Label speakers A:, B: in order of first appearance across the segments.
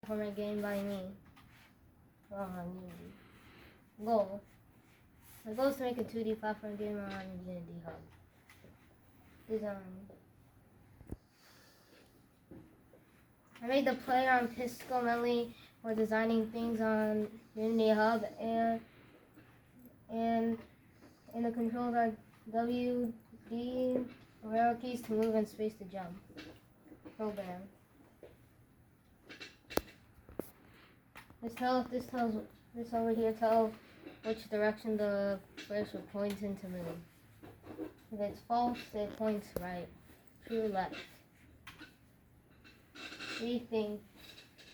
A: Format game by me. Goal. My goal is to make a 2D platform game on Unity Hub. Design. I made the player on Pisco Melly for designing things on Unity Hub, and the controls are W, D, arrow keys to move and space to jump. Program. This over here tells which direction the player should point in to move. If it's false, it points right. True, left. Anything.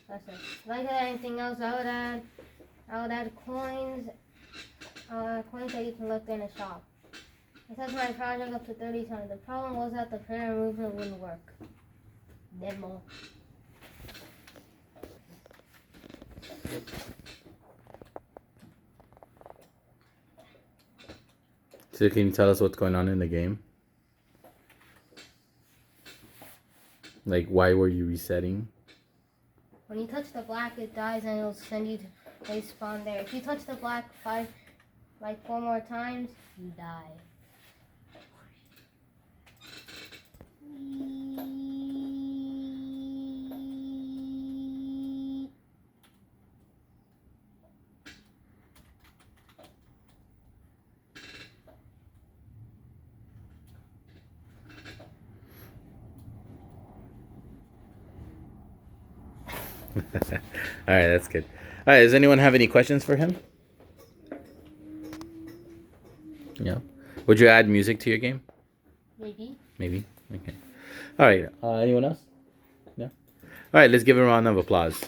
A: That's it. If I could add anything else, I would add coins. Coins that you can look in a shop. I tested my project up to 30 times. The problem was that the player movement wouldn't work. Demo.
B: So can you tell us what's going on in the game? Like, why were you resetting?
A: When you touch the black, it dies and it'll send you to respawn there. If you touch the black 4 more times, you die.
B: All right, that's good. All right, does anyone have any questions for him? Yeah. Would you add music to your game?
A: Maybe.
B: Maybe. Okay. All right. Anyone else? No. All right. Let's give him a round of applause.